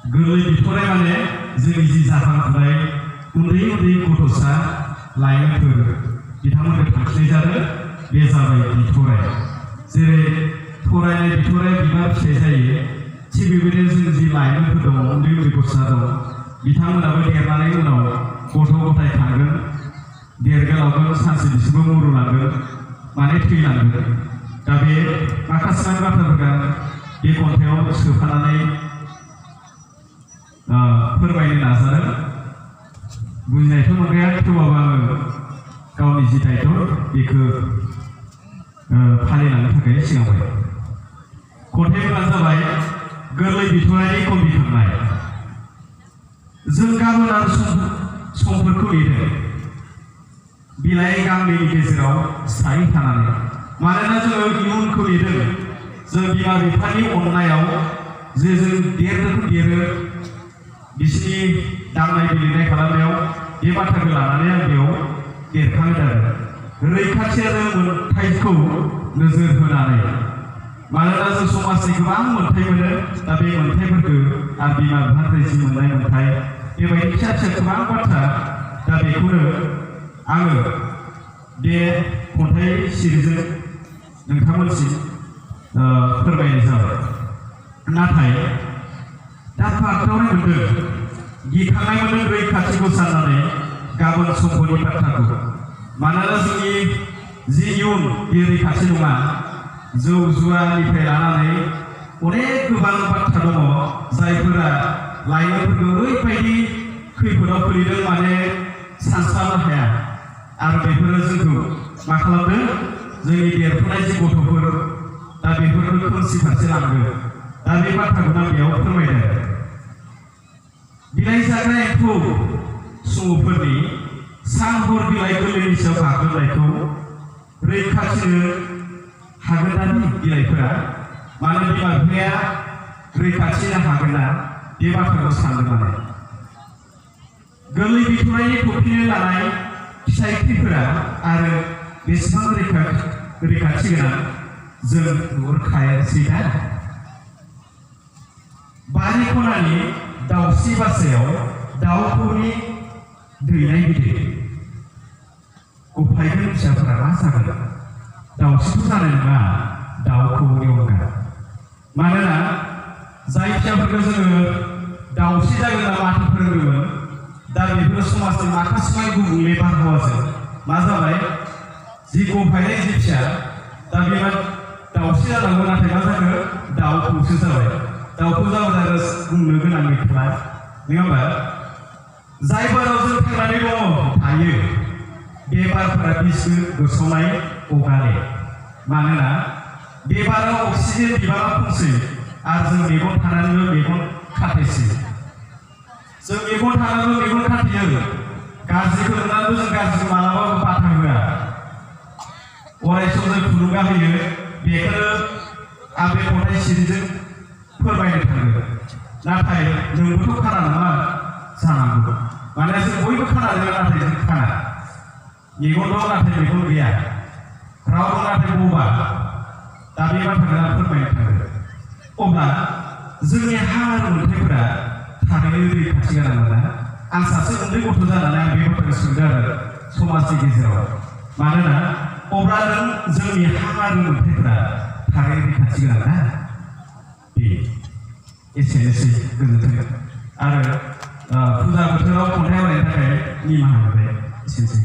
गोरलै बिथराइ माने जोंनि जि जाखांफुनाय उन्दै उन्दै गथ'सा लाइमोनफोर बिथांमोनखौ थांखिनाय बे जाबाय बिथराइ। जेरै फरायनाय बिथराइ बिबार फिथाइ जायो, थिग बेबायदिनो जों जि लाइमोनफोर दङ, उन्दै उन्दै गथ'सा दङ, बिथांमोनाबो देरनानै उनाव गथ' गथाय खांगोन, देरगोलावगोन, सानसे बिसोरबो मरुलांगोन, माने थैलांगोन। दा बे माखासे बाथ्राफोरा बे खन्थाइयाव सोफानानै फोरमायनो नाजादों। बुजिनायथ' नंखाया, थेवबाबो आङो गावनि जि दायथ' बेखौ फालिलांनो थाखाय सिगांबाय। खन्थाइफोरा जाबाय गोरलै बिथराइनि कबिखांनाय। जों गाबोन आरो समफोरखौ लिरो बिलाइ गांनैनि गेजेराव सायै थानानै। मानोना जोङो इयुनखौ लिरो। जों बिमा बिफानि अननायाव जे जों देरो बिसिनि दांनाय बिलिरनाय खालामनायाव बे बाथ्राखौ लानानै आं बेयाव बेरखांदों आरो रैखाथि आरो मोनथायखौ नोजोर होनानै। मानोना जों समाजनि गोबां मोनथाय मोनो, दा बे मोनथायफोरखौ आरो बिमा बिफानिफ्राय जि मोननाय मोनथाय बेबायदि फिसा फिसा गोबां बाथ्रा, दा बेखौनो आङो बे खन्थाइ सिरिजों नोंथांमोनसिम फोरमायनाय जाबाय। नाथाय दा बाथ्रायावनो मोनदों, गिखांनाय मोनदों रैखाथिखौ साननानै गाबोन समफोरनि बाथ्राखौ। मानोना जोंनि जि इयुन बे रैखाथि नङा। जौ जुवानिफ्राय लानानै अनेक गोबां बाथ्रा दङ जायफोरा लाइमोनफोरखौ ओरैबायदि खैफोदाव खोलैदों, माने सानस्लाबनो हाया। आरो बेफोरो जोंखौ मा खालामदों, जोंनि देरफुनाय जि गथ'फोर, दा बेफोरखौ खोमसि फारसे लांदों। दा बे बाथ्राखौनो आं बेयाव फोरमायदों। बिलाइ जाग्रा एम्फौ सुमुफोरनि सान हर बिलाइ गोरलैनि सायाव गाग्लोबनायखौ रैखाथिनो हागोनना बिलाइफोरा? मानो बिमा बिफाया रैखाथिनो हागोनना? बे बाथ्राखौ सानदों। माने गोरलै बिथराइनि थफिनो लानाय फिथाइफोरा आरो बेसेबां रैखाथि गोनां जों नुहुरखायासैना? बारि खनानि दाउस्रि बासायाव दाउखौनि दैनाय बिदै गफायगोन फिसाफोरा मा जागोन? दाउस्रिखौ जानाय नङा, दाउखौनि अनगा। मानोना जाय फिसाफोरखौ जोङो दाउस्रि जागोन होनना माथो फोरोंदोंमोन, दा बेफोर समाजनि माखासे गुबुंले बारहावाजों मा जाबाय, जि गफायनाय जि फिसा, दा बे दाउस्रि जानांगौ, नाथाय मा जाखो, दाउखौसो जाबाय। दाउखौ जाबाय बुंनो गोनां गैथारा, नङा होमबा? जाय बाराव जों थांनानै दङ थायो, बे बारफोरा बिस गोसावनाय हगारो। मानोना बे बाराव अक्सिजेन बिबाङा खमसै आरो जों मेगन थानानैबो मेगन खाथेसै। जों मेगन थानानैबो मेगन खाथेयो। गाज्रिखौ नुनानैबो जों गाज्रिखौ मालाबाबो बाथा होआ, अराय सम जों थुलुंगा होयो। बेखौनो आं बे खन्थाइ सिरिजों फोरमायनो थाङो। नाथाय नोंबोथ' खाना नङा जानांगौ। माने जों बयबो खाना जों, नाथाय जों खाना। मेगन दं नाथाय मेगन गैया, राव दं नाथाय बबा। दा बे बाथ्राखौ आं फोरमायनो थाङो। अब्ला जोंनि हा आरो मोनथायफोरा थारैनो रैखाथि गोनां नङा। आं सासे उन्दै गथ' जानानै आं बे बाथ्राखौ सोंदों आरो समाजनि गेजेराव। मानोना अब्ला जोंनि हा आरो मोनथायफोरा थारैनो रैखाथि गोनां ना? बे एसेनोसै, गोजोन्थों। आरो फुजा बोथोराव खन्थाइ आवरायनो थाखाय निमाहा होबाय, एसेनोसै।